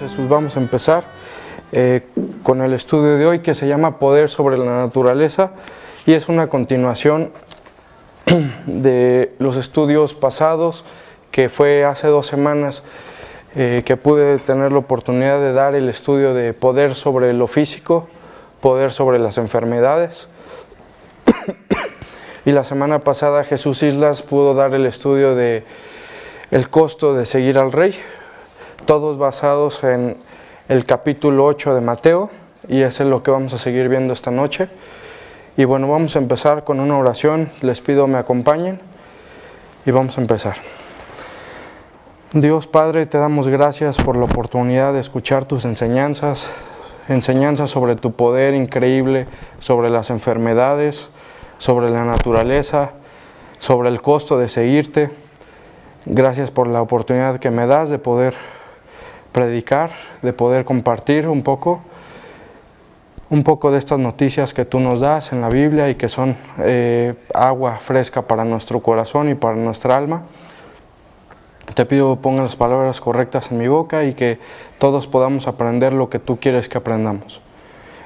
Jesús, vamos a empezar con el estudio de hoy que se llama Poder sobre la Naturaleza y es una continuación de los estudios pasados que fue hace 2 semanas que pude tener la oportunidad de dar el estudio de poder sobre lo físico, poder sobre las enfermedades. Y la semana pasada Jesús Islas pudo dar el estudio de el costo de seguir al Rey, todos basados en el capítulo 8 de Mateo, y eso es lo que vamos a seguir viendo esta noche. Y bueno, vamos a empezar con una oración, les pido me acompañen y vamos a empezar. Dios Padre, te damos gracias por la oportunidad de escuchar tus enseñanzas sobre tu poder increíble, sobre las enfermedades, sobre la naturaleza, sobre el costo de seguirte. Gracias por la oportunidad que me das de poder predicar, de poder compartir un poco de estas noticias que tú nos das en la Biblia y que son agua fresca para nuestro corazón y para nuestra alma. Te pido ponga las palabras correctas en mi boca y que todos podamos aprender lo que tú quieres que aprendamos.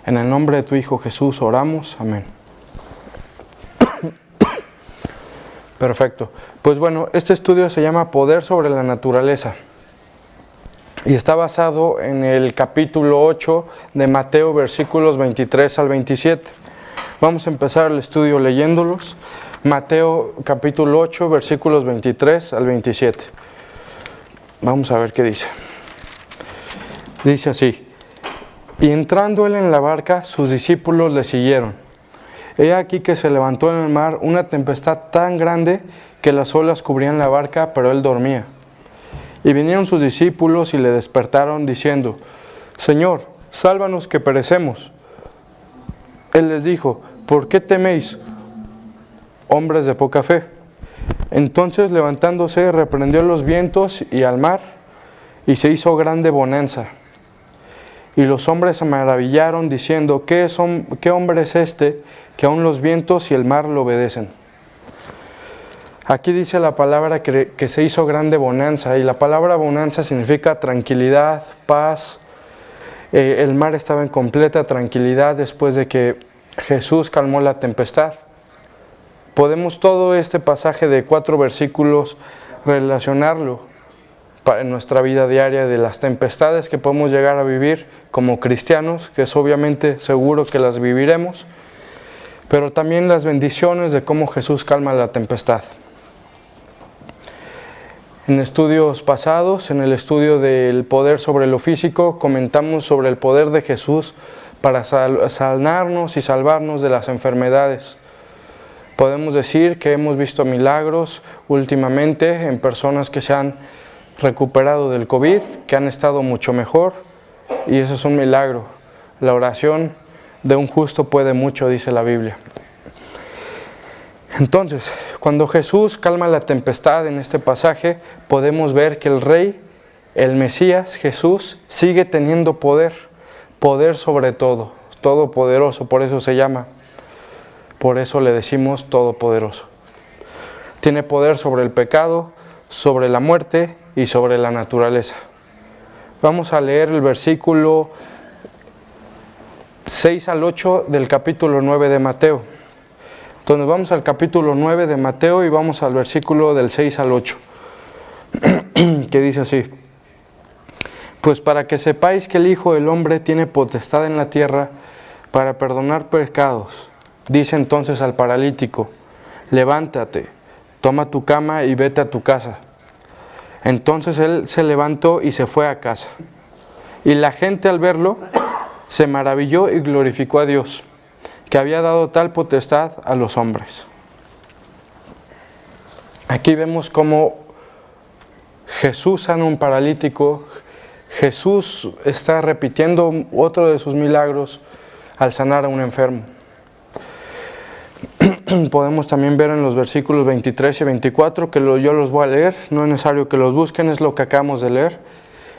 En el nombre de tu Hijo Jesús oramos. Amén. Perfecto. Pues bueno, este estudio se llama Poder sobre la Naturaleza y está basado en el capítulo 8 de Mateo, versículos 23 al 27. Vamos a empezar el estudio leyéndolos. Mateo capítulo 8, versículos 23 al 27. Vamos a ver qué dice. Dice así: y entrando él en la barca, sus discípulos le siguieron. He aquí que se levantó en el mar una tempestad tan grande que las olas cubrían la barca, pero él dormía. Y vinieron sus discípulos y le despertaron diciendo: Señor, sálvanos que perecemos. Él les dijo: ¿por qué teméis, hombres de poca fe? Entonces levantándose reprendió los vientos y al mar, y se hizo grande bonanza. Y los hombres se maravillaron diciendo: ¿qué hombre es este que aun los vientos y el mar lo obedecen? Aquí dice la palabra que se hizo grande bonanza, y la palabra bonanza significa tranquilidad, paz. El mar estaba en completa tranquilidad después de que Jesús calmó la tempestad. Podemos todo este pasaje de 4 versículos relacionarlo en nuestra vida diaria de las tempestades que podemos llegar a vivir como cristianos, que es obviamente seguro que las viviremos, pero también las bendiciones de cómo Jesús calma la tempestad. En estudios pasados, en el estudio del poder sobre lo físico, comentamos sobre el poder de Jesús para sanarnos y salvarnos de las enfermedades. Podemos decir que hemos visto milagros últimamente en personas que se han recuperado del COVID, que han estado mucho mejor, y eso es un milagro. La oración de un justo puede mucho, dice la Biblia. Entonces, cuando Jesús calma la tempestad en este pasaje, podemos ver que el Rey, el Mesías, Jesús, sigue teniendo poder sobre todo, todopoderoso, por eso se llama, por eso le decimos todopoderoso. Tiene poder sobre el pecado, sobre la muerte y sobre la naturaleza. Vamos a leer el versículo 6 al 8 del capítulo 9 de Mateo. Entonces vamos al capítulo 9 de Mateo y vamos al versículo del 6 al 8, que dice así: pues para que sepáis que el Hijo del Hombre tiene potestad en la tierra para perdonar pecados, dice entonces al paralítico: levántate, toma tu cama y vete a tu casa. Entonces él se levantó y se fue a casa. Y la gente al verlo se maravilló y glorificó a Dios, que había dado tal potestad a los hombres. Aquí vemos cómo Jesús sana a un paralítico. Jesús está repitiendo otro de sus milagros al sanar a un enfermo. Podemos también ver en los versículos 23 y 24, que yo los voy a leer, no es necesario que los busquen, es lo que acabamos de leer.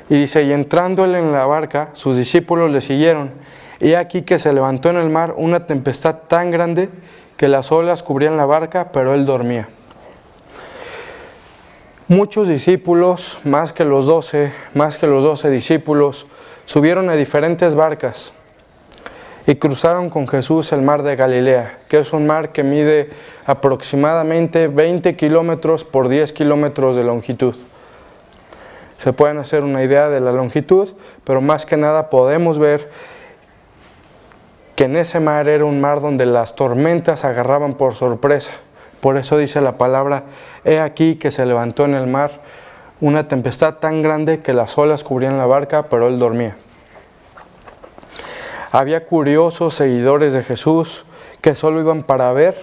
Y dice: y entrando él en la barca, sus discípulos le siguieron. Y aquí que se levantó en el mar una tempestad tan grande que las olas cubrían la barca, pero él dormía. Muchos discípulos, más que los 12 discípulos, subieron a diferentes barcas y cruzaron con Jesús el mar de Galilea, que es un mar que mide aproximadamente 20 kilómetros por 10 kilómetros de longitud. Se pueden hacer una idea de la longitud, pero más que nada podemos ver que en ese mar era un mar donde las tormentas agarraban por sorpresa. Por eso dice la palabra: he aquí que se levantó en el mar una tempestad tan grande que las olas cubrían la barca, pero él dormía. Había curiosos seguidores de Jesús que solo iban para ver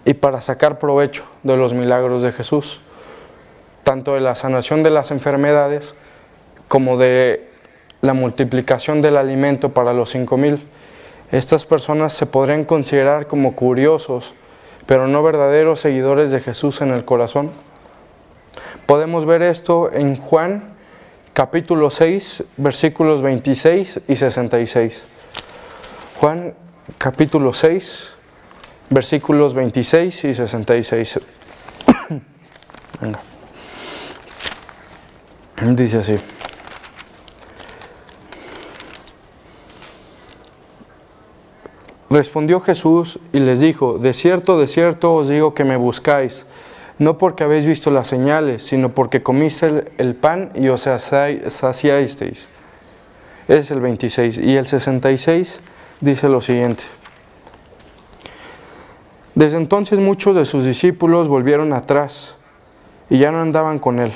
y para sacar provecho de los milagros de Jesús, tanto de la sanación de las enfermedades como de la multiplicación del alimento para los 5,000. Estas personas se podrían considerar como curiosos, pero no verdaderos seguidores de Jesús en el corazón. Podemos ver esto en Juan capítulo 6, versículos 26 y 66. Juan capítulo 6, versículos 26 y 66. Venga. Dice así: respondió Jesús y les dijo: de cierto os digo que me buscáis, no porque habéis visto las señales, sino porque comiste el pan y os saciasteis. Es el 26. Y el 66 dice lo siguiente: desde entonces muchos de sus discípulos volvieron atrás y ya no andaban con él.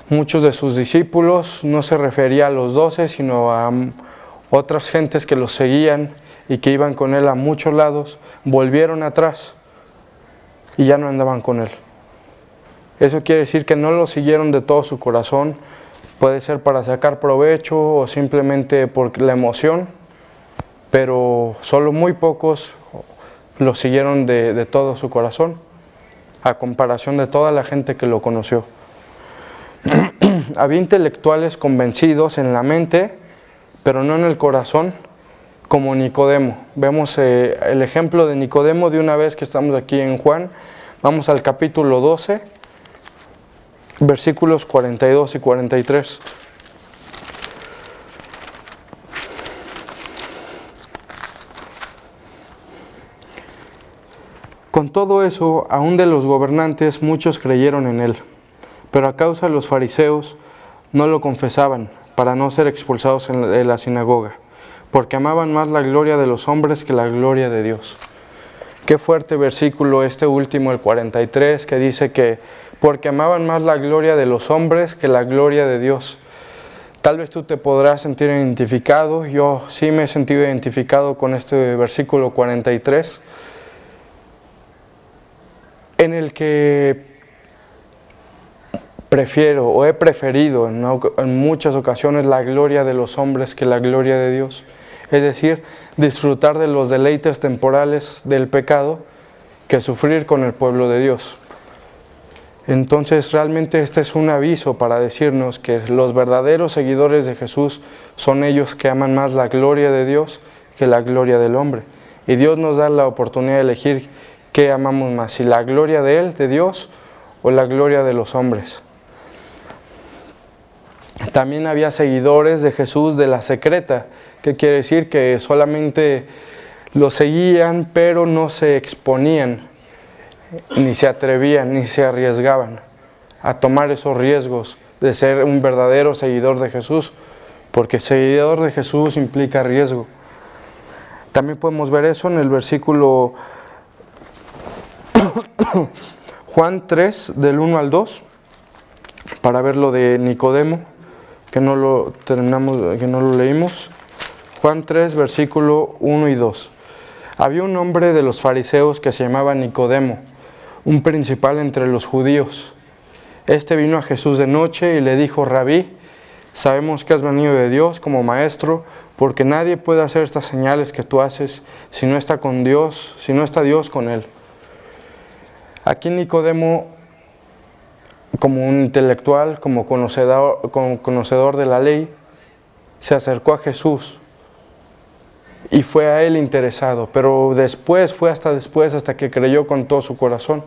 Muchos de sus discípulos no se refería a los 12, sino a otras gentes que los seguían y que iban con él a muchos lados, volvieron atrás y ya no andaban con él. Eso quiere decir que no lo siguieron de todo su corazón. Puede ser para sacar provecho o simplemente por la emoción, pero solo muy pocos lo siguieron de todo su corazón, a comparación de toda la gente que lo conoció. Había intelectuales convencidos en la mente, pero no en el corazón, como Nicodemo. Vemos el ejemplo de Nicodemo de una vez que estamos aquí en Juan. Vamos al capítulo 12, versículos 42 y 43. Con todo eso, aún de los gobernantes muchos creyeron en él, pero a causa de los fariseos no lo confesaban, para no ser expulsados de la sinagoga, porque amaban más la gloria de los hombres que la gloria de Dios. Qué fuerte versículo este último, el 43, que dice que porque amaban más la gloria de los hombres que la gloria de Dios. Tal vez tú te podrás sentir identificado. Yo sí me he sentido identificado con este versículo 43, en el que prefiero o he preferido en muchas ocasiones la gloria de los hombres que la gloria de Dios. Es decir, disfrutar de los deleites temporales del pecado que sufrir con el pueblo de Dios. Entonces realmente este es un aviso para decirnos que los verdaderos seguidores de Jesús son ellos que aman más la gloria de Dios que la gloria del hombre. Y Dios nos da la oportunidad de elegir qué amamos más, si la gloria de Él, de Dios, o la gloria de los hombres. También había seguidores de Jesús de la secreta, que quiere decir que solamente lo seguían, pero no se exponían, ni se atrevían, ni se arriesgaban a tomar esos riesgos de ser un verdadero seguidor de Jesús, porque seguidor de Jesús implica riesgo. También podemos ver eso en el versículo Juan 3, del 1 al 2, para ver lo de Nicodemo, que no lo leímos. Juan 3, versículo 1 y 2. Había un hombre de los fariseos que se llamaba Nicodemo, un principal entre los judíos. Este vino a Jesús de noche y le dijo: Rabí, sabemos que has venido de Dios como maestro, porque nadie puede hacer estas señales que tú haces si no está con Dios, si no está Dios con él. Aquí Nicodemo, como un intelectual, como conocedor de la ley, se acercó a Jesús y fue a él interesado, pero hasta que creyó con todo su corazón.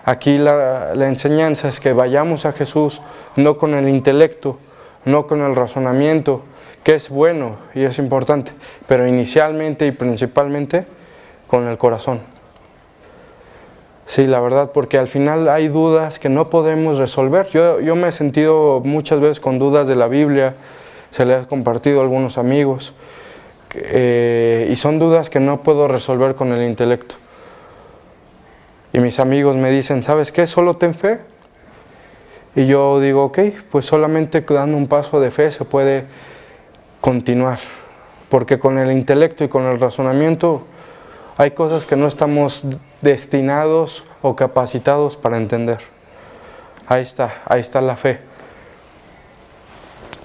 Aquí la enseñanza es que vayamos a Jesús no con el intelecto, no con el razonamiento, que es bueno y es importante, pero inicialmente y principalmente con el corazón. Sí, la verdad, porque al final hay dudas que no podemos resolver. Yo me he sentido muchas veces con dudas de la Biblia, se le he compartido a algunos amigos, y son dudas que no puedo resolver con el intelecto. Y mis amigos me dicen, ¿sabes qué? Solo ten fe. Y yo digo, ok, pues solamente dando un paso de fe se puede continuar. Porque con el intelecto y con el razonamiento hay cosas que no estamos destinados o capacitados para entender. Ahí está la fe.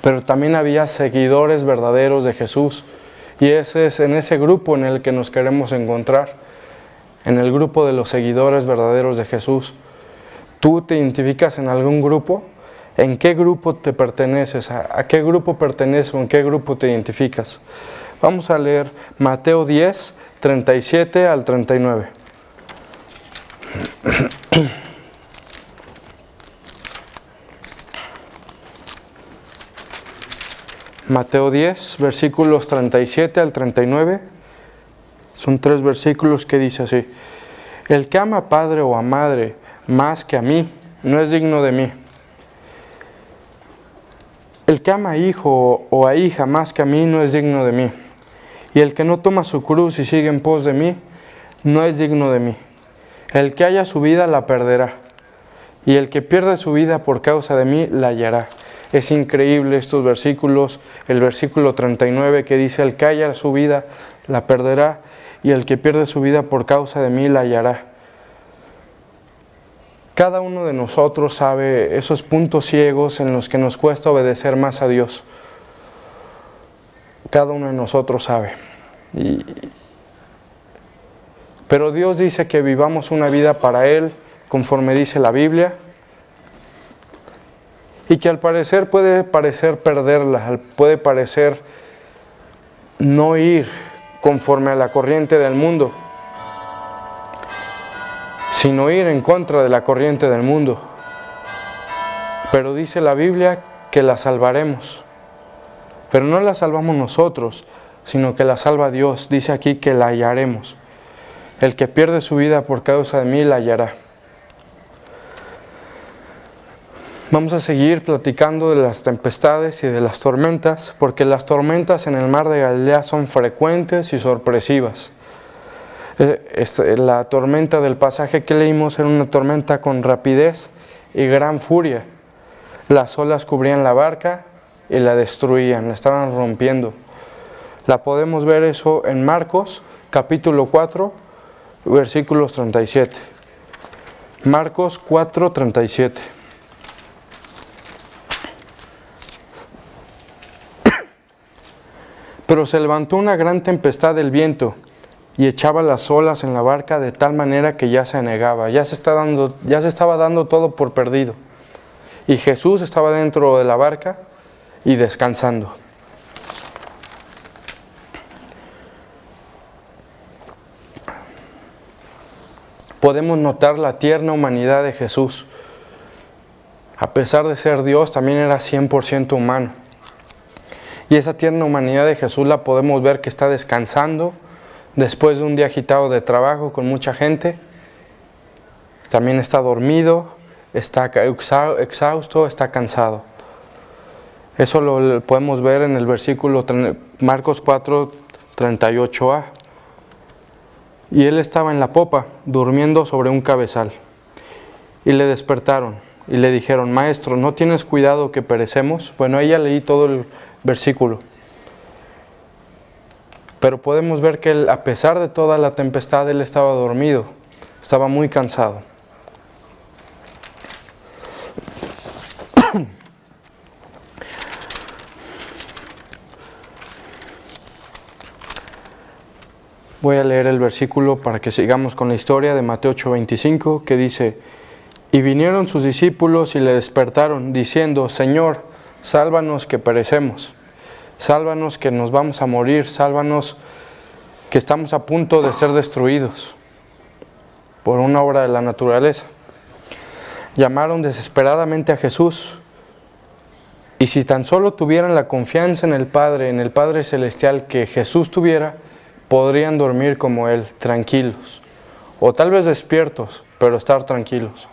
Pero también había seguidores verdaderos de Jesús. Y ese es en ese grupo en el que nos queremos encontrar. En el grupo de los seguidores verdaderos de Jesús. ¿Tú te identificas en algún grupo? ¿En qué grupo te perteneces? ¿A qué grupo perteneces o en qué grupo te identificas? Vamos a leer Mateo 10, 37 al 39. Mateo 10, versículos 37 al 39. Son 3 versículos que dice así: El que ama a padre o a madre más que a mí, no es digno de mí. El que ama a hijo o a hija más que a mí, no es digno de mí. Y el que no toma su cruz y sigue en pos de mí, no es digno de mí. El que haya su vida, la perderá. Y el que pierde su vida por causa de mí, la hallará. Es increíble estos versículos. El versículo 39 que dice, el que haya su vida, la perderá. Y el que pierde su vida por causa de mí, la hallará. Cada uno de nosotros sabe esos puntos ciegos en los que nos cuesta obedecer más a Dios. Cada uno de nosotros sabe. Pero Dios dice que vivamos una vida para Él, conforme dice la Biblia, y que al parecer puede parecer perderla, puede parecer no ir conforme a la corriente del mundo, sino ir en contra de la corriente del mundo. Pero dice la Biblia que la salvaremos. Pero no la salvamos nosotros, sino que la salva Dios. Dice aquí que la hallaremos. El que pierde su vida por causa de mí, la hallará. Vamos a seguir platicando de las tempestades y de las tormentas, porque las tormentas en el mar de Galilea son frecuentes y sorpresivas. La tormenta del pasaje que leímos era una tormenta con rapidez y gran furia. Las olas cubrían la barca y la destruían, la estaban rompiendo. La podemos ver eso en Marcos, capítulo 4, versículos 37. Marcos 4, 37. Pero se levantó una gran tempestad del viento y echaba las olas en la barca de tal manera que ya se anegaba, ya se estaba dando todo por perdido. Y Jesús estaba dentro de la barca y descansando. Podemos notar la tierna humanidad de Jesús. A pesar de ser Dios, también era 100% humano. Y esa tierna humanidad de Jesús la podemos ver que está descansando después de un día agitado de trabajo con mucha gente. También está dormido, está exhausto, está cansado. Eso lo podemos ver en el versículo Marcos 4, 38a. Y él estaba en la popa, durmiendo sobre un cabezal. Y le despertaron y le dijeron, Maestro, ¿no tienes cuidado que perecemos? Bueno, ahí ya leí todo el versículo. Pero podemos ver que él, a pesar de toda la tempestad, él estaba dormido, estaba muy cansado. Voy a leer el versículo para que sigamos con la historia de Mateo 8:25, que dice, y vinieron sus discípulos y le despertaron, diciendo, Señor, sálvanos que perecemos, sálvanos que nos vamos a morir, sálvanos que estamos a punto de ser destruidos por una obra de la naturaleza. llamaron desesperadamente a Jesús. Y si tan solo tuvieran la confianza en el Padre Celestial que Jesús tuviera, podrían dormir como Él, tranquilos. O tal vez despiertos, pero estar tranquilos.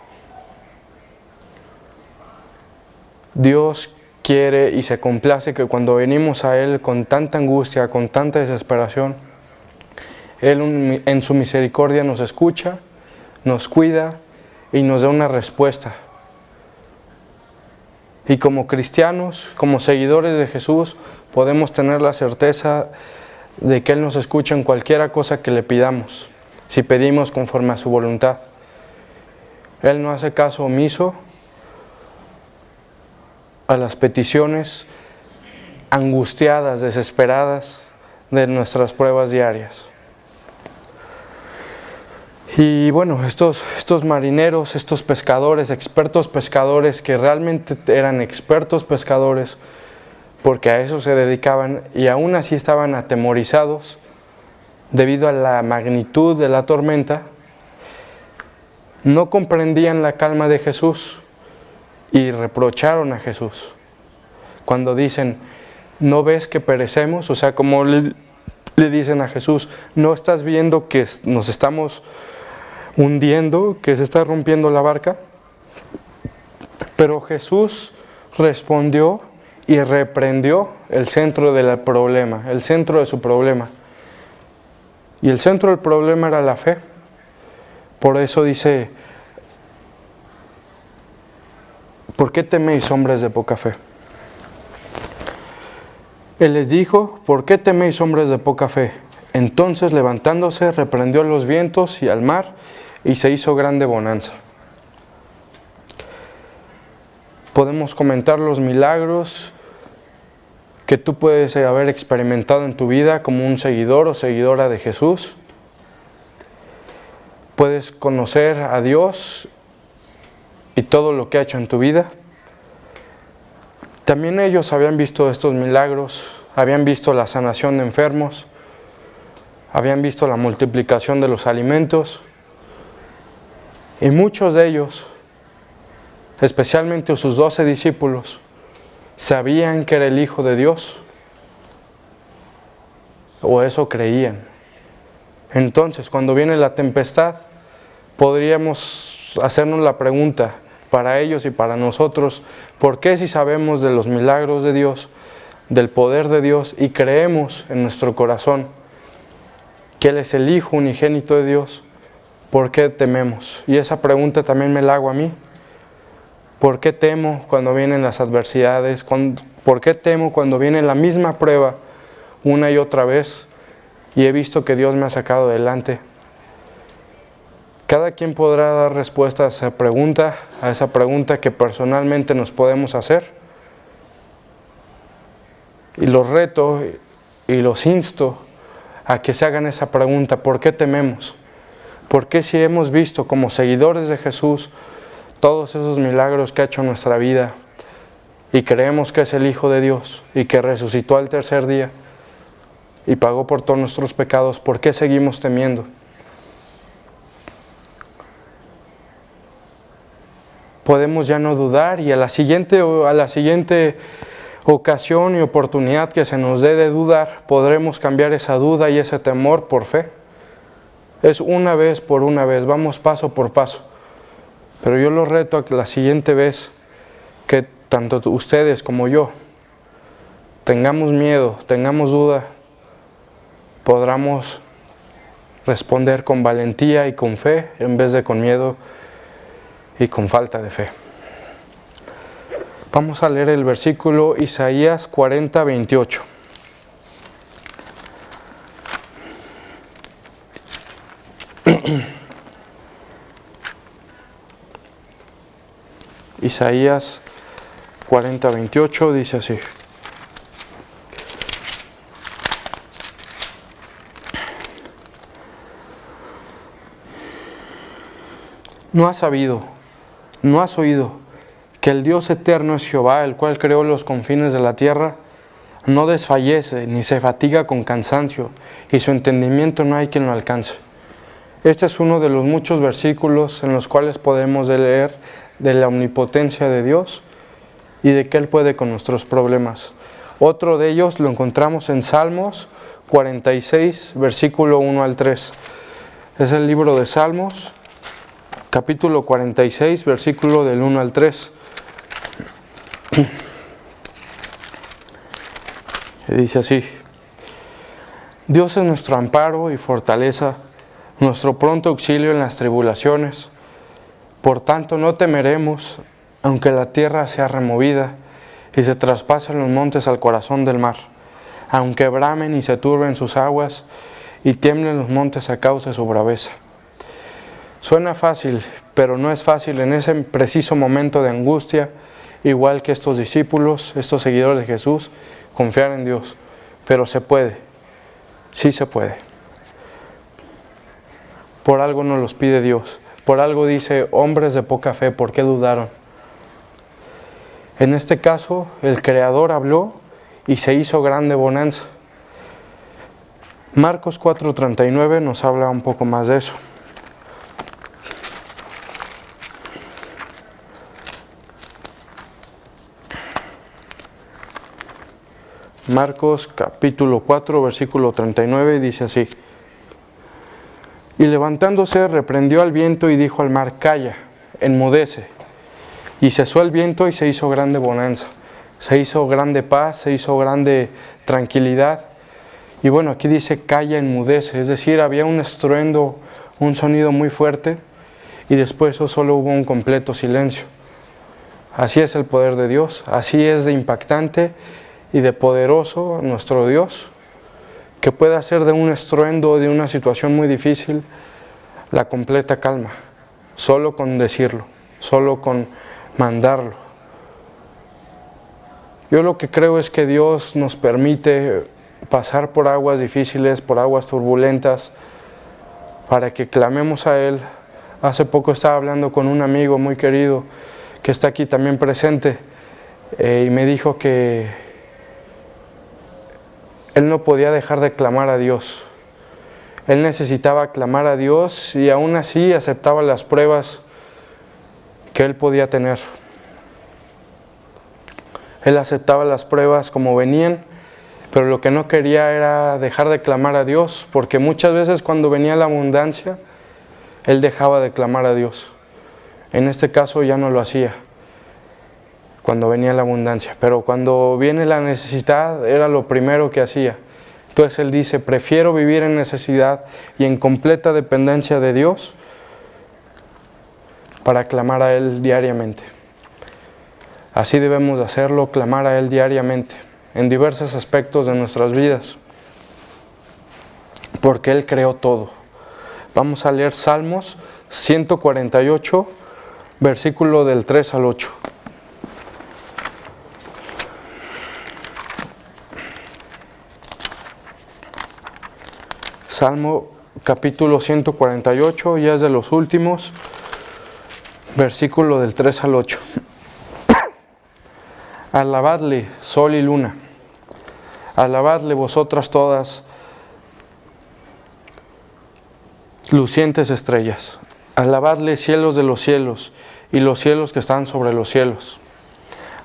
Dios quiere y se complace que cuando venimos a Él con tanta angustia, con tanta desesperación, Él en su misericordia nos escucha, nos cuida y nos da una respuesta. Y como cristianos, como seguidores de Jesús, podemos tener la certeza de que Él nos escucha en cualquier cosa que le pidamos, si pedimos conforme a su voluntad. Él no hace caso omiso a las peticiones angustiadas, desesperadas de nuestras pruebas diarias. Y bueno, estos marineros, estos pescadores, expertos pescadores, que realmente eran expertos pescadores, porque a eso se dedicaban, y aún así estaban atemorizados debido a la magnitud de la tormenta, no comprendían la calma de Jesús y reprocharon a Jesús. Cuando dicen, ¿no ves que perecemos? O sea, como le dicen a Jesús, ¿no estás viendo que nos estamos hundiendo, que se está rompiendo la barca? Pero Jesús respondió y reprendió el centro del problema, el centro de su problema. Y el centro del problema era la fe. Por eso dice, ¿por qué teméis, hombres de poca fe? Él les dijo, ¿por qué teméis, hombres de poca fe? Entonces, levantándose, reprendió a los vientos y al mar, y se hizo grande bonanza. Podemos comentar los milagros que tú puedes haber experimentado en tu vida como un seguidor o seguidora de Jesús. Puedes conocer a Dios y todo lo que ha hecho en tu vida. También ellos habían visto estos milagros, habían visto la sanación de enfermos, habían visto la multiplicación de los alimentos, y muchos de ellos, especialmente sus 12 discípulos, sabían que era el Hijo de Dios, o eso creían. Entonces, cuando viene la tempestad, podríamos hacernos la pregunta, para ellos y para nosotros, ¿por qué si sabemos de los milagros de Dios, del poder de Dios, y creemos en nuestro corazón que Él es el Hijo unigénito de Dios, ¿por qué tememos? Y esa pregunta también me la hago a mí. ¿Por qué temo cuando vienen las adversidades? ¿Por qué temo cuando viene la misma prueba una y otra vez y he visto que Dios me ha sacado adelante? Cada quien podrá dar respuesta a esa pregunta que personalmente nos podemos hacer. Y los reto y los insto a que se hagan esa pregunta, ¿por qué tememos? ¿Por qué si hemos visto como seguidores de Jesús todos esos milagros que ha hecho en nuestra vida y creemos que es el Hijo de Dios y que resucitó al tercer día y pagó por todos nuestros pecados, ¿por qué seguimos temiendo? Podemos ya no dudar y a la siguiente ocasión y oportunidad que se nos dé de dudar, podremos cambiar esa duda y ese temor por fe. Es una vez por una vez, vamos paso por paso. Pero yo los reto a que la siguiente vez que tanto ustedes como yo tengamos miedo, tengamos duda, podamos responder con valentía y con fe en vez de con miedo y con falta de fe. Vamos a leer el versículo Isaías 40, 28. Isaías 40, 28 dice así. ¿No has sabido, no has oído que el Dios eterno es Jehová, el cual creó los confines de la tierra? No desfallece ni se fatiga con cansancio, y su entendimiento no hay quien lo alcance. Este es uno de los muchos versículos en los cuales podemos leer de la omnipotencia de Dios y de que Él puede con nuestros problemas. Otro de ellos lo encontramos en Salmos 46, versículo 1 al 3. Es el libro de Salmos, capítulo 46, versículo del 1 al 3. Y dice así: Dios es nuestro amparo y fortaleza, nuestro pronto auxilio en las tribulaciones. Por tanto no temeremos, aunque la tierra sea removida y se traspasen los montes al corazón del mar, aunque bramen y se turben sus aguas y tiemblen los montes a causa de su braveza. Suena fácil, pero no es fácil en ese preciso momento de angustia, igual que estos discípulos, estos seguidores de Jesús, confiar en Dios. Pero se puede, sí se puede. Por algo nos los pide Dios. Por algo dice, hombres de poca fe, ¿por qué dudaron? En este caso, el Creador habló y se hizo grande bonanza. Marcos 4:39 nos habla un poco más de eso. Marcos capítulo 4, versículo 39, dice así: Y levantándose reprendió al viento y dijo al mar, calla, enmudece. Y cesó el viento y se hizo grande bonanza. Se hizo grande paz, se hizo grande tranquilidad. Y bueno, aquí dice calla, enmudece, es decir, había un estruendo, un sonido muy fuerte, y después solo hubo un completo silencio. Así es el poder de Dios, así es de impactante y de poderoso nuestro Dios, que puede hacer de un estruendo, de una situación muy difícil, la completa calma, solo con decirlo, solo con mandarlo. Yo lo que creo es que Dios nos permite pasar por aguas difíciles, por aguas turbulentas, para que clamemos a Él. Hace poco estaba hablando con un amigo muy querido, que está aquí también presente, y me dijo que él no podía dejar de clamar a Dios. Él necesitaba clamar a Dios y aún así aceptaba las pruebas que él podía tener. Él aceptaba las pruebas como venían, pero lo que no quería era dejar de clamar a Dios, porque muchas veces cuando venía la abundancia, él dejaba de clamar a Dios. En este caso ya no lo hacía cuando venía la abundancia, pero cuando viene la necesidad era lo primero que hacía. Entonces él dice, prefiero vivir en necesidad y en completa dependencia de Dios para clamar a Él diariamente. Así debemos de hacerlo, clamar a Él diariamente, en diversos aspectos de nuestras vidas, porque Él creó todo. Vamos a leer Salmos 148, versículo del 3 al 8. Salmo capítulo 148, ya es de los últimos, versículo del 3 al 8. Alabadle, sol y luna, alabadle vosotras todas, lucientes estrellas, alabadle cielos de los cielos y los cielos que están sobre los cielos.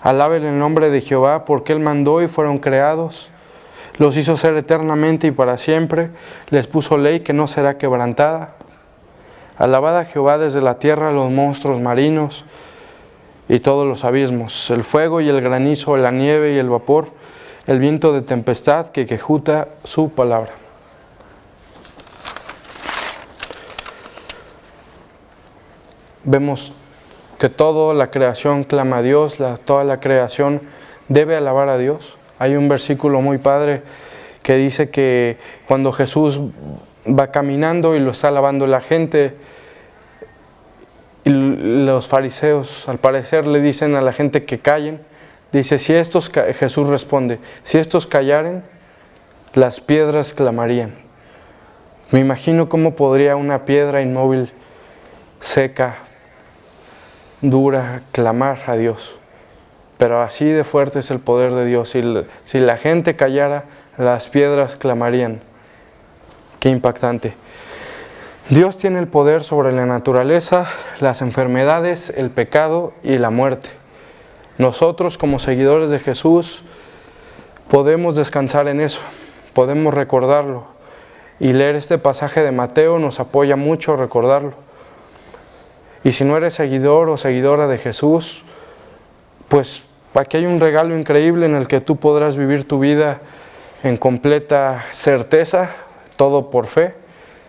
Alaben el nombre de Jehová, porque Él mandó y fueron creados. Los hizo ser eternamente y para siempre, les puso ley que no será quebrantada. Alabad a Jehová desde la tierra, los monstruos marinos y todos los abismos, el fuego y el granizo, la nieve y el vapor, el viento de tempestad que quejuta su palabra. Vemos que toda la creación clama a Dios, toda la creación debe alabar a Dios. Hay un versículo muy padre que dice que cuando Jesús va caminando y lo está alabando la gente, y los fariseos al parecer le dicen a la gente que callen, dice, Jesús responde, si estos callaren, las piedras clamarían. Me imagino cómo podría una piedra inmóvil, seca, dura, clamar a Dios. Pero así de fuerte es el poder de Dios. Si la gente callara, las piedras clamarían. Qué impactante. Dios tiene el poder sobre la naturaleza, las enfermedades, el pecado y la muerte. Nosotros, como seguidores de Jesús, podemos descansar en eso, podemos recordarlo. Y leer este pasaje de Mateo nos apoya mucho a recordarlo. Y si no eres seguidor o seguidora de Jesús, pues aquí hay un regalo increíble en el que tú podrás vivir tu vida en completa certeza, todo por fe,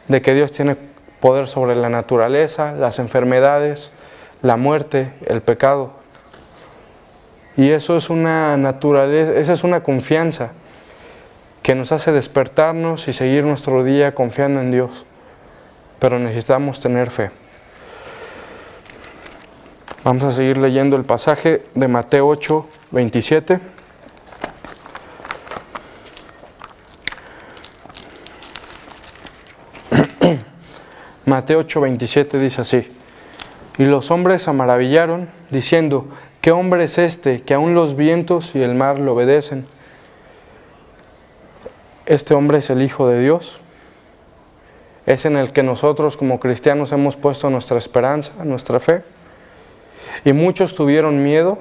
de que Dios tiene poder sobre la naturaleza, las enfermedades, la muerte, el pecado. Y eso es una naturaleza, esa es una confianza que nos hace despertarnos y seguir nuestro día confiando en Dios. Pero necesitamos tener fe. Vamos a seguir leyendo el pasaje de Mateo 8, 27. Mateo 8, 27 dice así: y los hombres se maravillaron, diciendo, ¿qué hombre es este que aún los vientos y el mar le obedecen? Este hombre es el Hijo de Dios. Es en el que nosotros como cristianos hemos puesto nuestra esperanza, nuestra fe. Y muchos tuvieron miedo.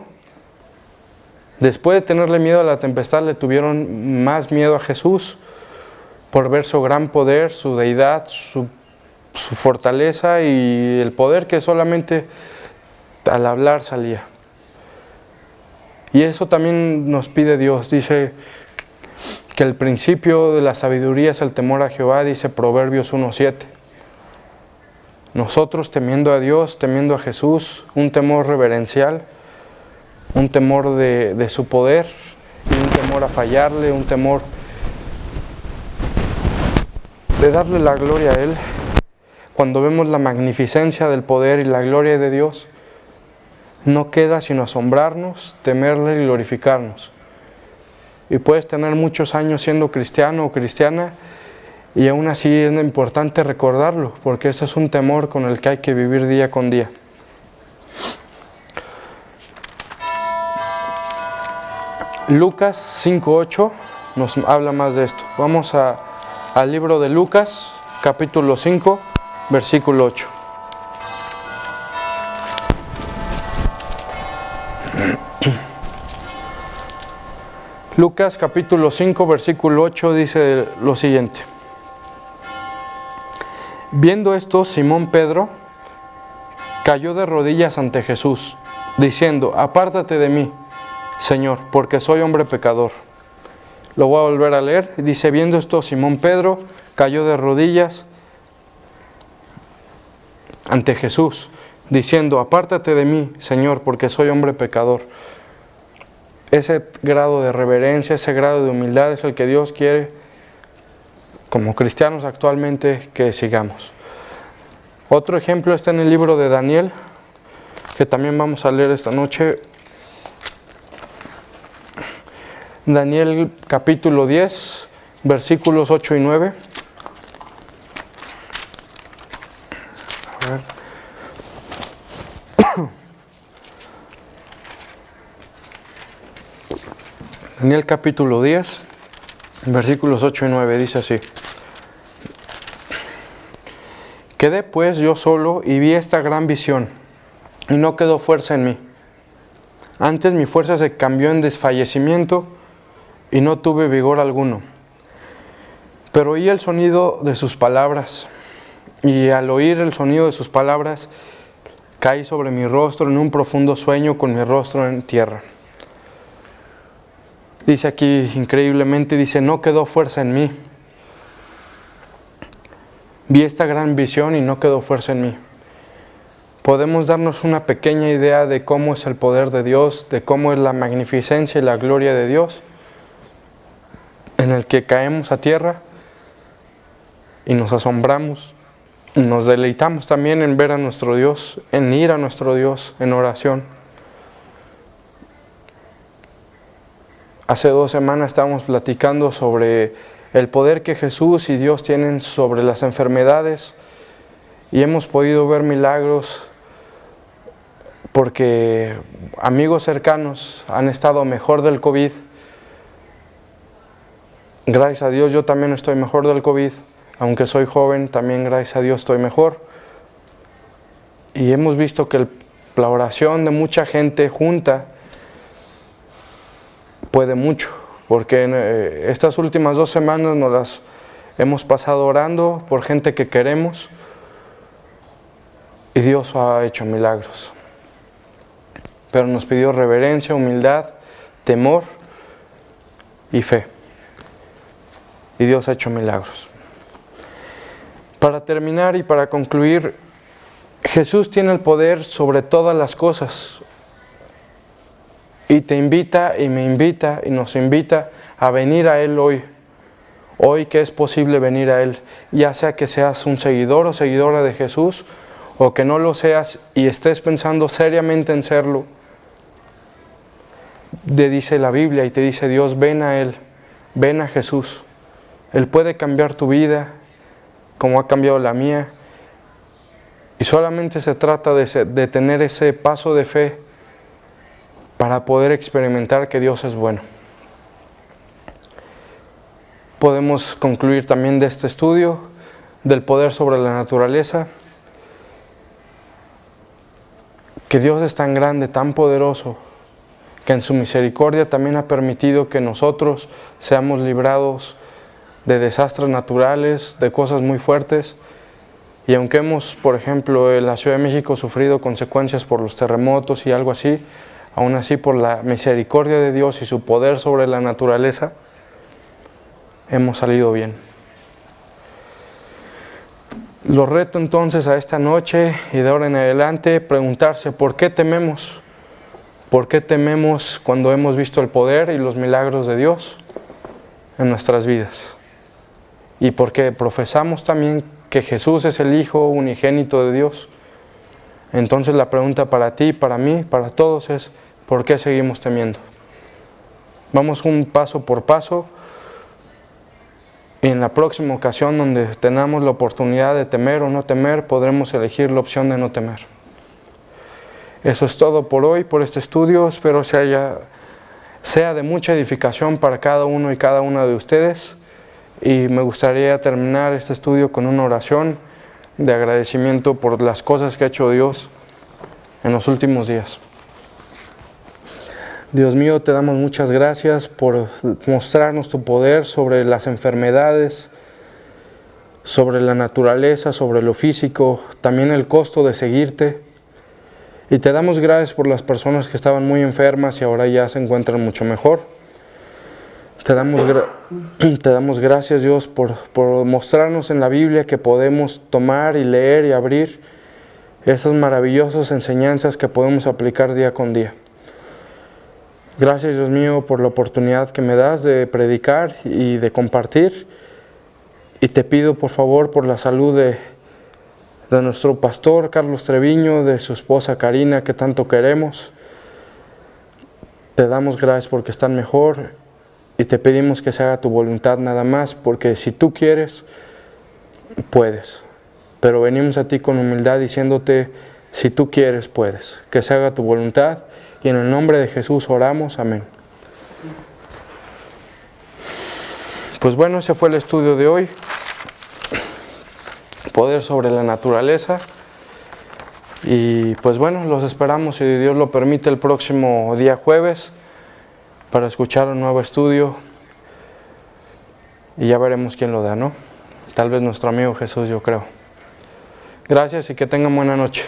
Después de tenerle miedo a la tempestad, le tuvieron más miedo a Jesús por ver su gran poder, su deidad, su fortaleza y el poder que solamente al hablar salía. Y eso también nos pide Dios. Dice que el principio de la sabiduría es el temor a Jehová, dice Proverbios 1:7. Nosotros temiendo a Dios, temiendo a Jesús, un temor reverencial, un temor de su poder, y un temor a fallarle, un temor de darle la gloria a Él. Cuando vemos la magnificencia del poder y la gloria de Dios, no queda sino asombrarnos, temerle y glorificarnos. Y puedes tener muchos años siendo cristiano o cristiana y aún así es importante recordarlo, porque eso es un temor con el que hay que vivir día con día. Lucas 5:8 nos habla más de esto. Vamos al libro de Lucas, capítulo 5, versículo 8. Lucas capítulo 5, versículo 8 dice lo siguiente: viendo esto, Simón Pedro cayó de rodillas ante Jesús, diciendo, apártate de mí, Señor, porque soy hombre pecador. Lo voy a volver a leer. Dice, viendo esto, Simón Pedro cayó de rodillas ante Jesús, diciendo, apártate de mí, Señor, porque soy hombre pecador. Ese grado de reverencia, ese grado de humildad es el que Dios quiere, como cristianos actualmente, que sigamos. Otro ejemplo está en el libro de Daniel, que también vamos a leer esta noche. Daniel capítulo 10, versículos 8 y 9. A ver. Daniel capítulo 10, versículos 8 y 9, dice así: quedé pues yo solo y vi esta gran visión, y no quedó fuerza en mí. Antes mi fuerza se cambió en desfallecimiento, y no tuve vigor alguno. Pero oí el sonido de sus palabras, y al oír el sonido de sus palabras, caí sobre mi rostro en un profundo sueño con mi rostro en tierra. Dice aquí increíblemente, dice, no quedó fuerza en mí. Vi esta gran visión y no quedó fuerza en mí. Podemos darnos una pequeña idea de cómo es el poder de Dios, de cómo es la magnificencia y la gloria de Dios, en el que caemos a tierra y nos asombramos, nos deleitamos también en ver a nuestro Dios, en ir a nuestro Dios en oración. Hace 2 semanas estábamos platicando sobre el poder que Jesús y Dios tienen sobre las enfermedades y hemos podido ver milagros porque amigos cercanos han estado mejor del COVID. Gracias a Dios yo también estoy mejor del COVID Aunque soy joven, también gracias a Dios estoy mejor. Y hemos visto que la oración de mucha gente junta puede mucho, porque en estas últimas 2 semanas nos las hemos pasado orando por gente que queremos y Dios ha hecho milagros. Pero nos pidió reverencia, humildad, temor y fe. Y Dios ha hecho milagros. Para terminar y para concluir, Jesús tiene el poder sobre todas las cosas. Y te invita y me invita y nos invita a venir a Él hoy. Hoy que es posible venir a Él, ya sea que seas un seguidor o seguidora de Jesús, o que no lo seas y estés pensando seriamente en serlo. Te dice la Biblia y te dice Dios, ven a Él, ven a Jesús. Él puede cambiar tu vida como ha cambiado la mía. Y solamente se trata de tener ese paso de fe para poder experimentar que Dios es bueno. Podemos concluir también de este estudio del poder sobre la naturaleza, que Dios es tan grande, tan poderoso, que en su misericordia también ha permitido que nosotros seamos librados de desastres naturales, de cosas muy fuertes. Y aunque hemos, por ejemplo, en la Ciudad de México sufrido consecuencias por los terremotos y algo así, aún así por la misericordia de Dios y su poder sobre la naturaleza, hemos salido bien. Los reto entonces a esta noche y de ahora en adelante preguntarse ¿por qué tememos? ¿Por qué tememos cuando hemos visto el poder y los milagros de Dios en nuestras vidas? Y porque profesamos también que Jesús es el Hijo unigénito de Dios. Entonces la pregunta para ti, para mí, para todos es ¿por qué seguimos temiendo? Vamos un paso por paso y en la próxima ocasión donde tengamos la oportunidad de temer o no temer, podremos elegir la opción de no temer. Eso es todo por hoy, por este estudio. Espero sea de mucha edificación para cada uno y cada una de ustedes. Y me gustaría terminar este estudio con una oración de agradecimiento por las cosas que ha hecho Dios en los últimos días. Dios mío, te damos muchas gracias por mostrarnos tu poder sobre las enfermedades, sobre la naturaleza, sobre lo físico, también el costo de seguirte. Y te damos gracias por las personas que estaban muy enfermas y ahora ya se encuentran mucho mejor. Te damos gracias, Dios, por mostrarnos en la Biblia que podemos tomar y leer y abrir esas maravillosas enseñanzas que podemos aplicar día con día. Gracias, Dios mío, por la oportunidad que me das de predicar y de compartir. Y te pido, por favor, por la salud de nuestro pastor Carlos Treviño, de su esposa Karina, que tanto queremos. Te damos gracias porque están mejor y te pedimos que se haga tu voluntad nada más, porque si tú quieres, puedes. Pero venimos a ti con humildad diciéndote, si tú quieres, puedes. Que se haga tu voluntad y en el nombre de Jesús oramos. Amén. Pues bueno, ese fue el estudio de hoy. Poder sobre la naturaleza. Y pues bueno, los esperamos, si Dios lo permite, el próximo día jueves para escuchar un nuevo estudio y ya veremos quién lo da, ¿no? Tal vez nuestro amigo Jesús, yo creo. Gracias y que tengan buena noche.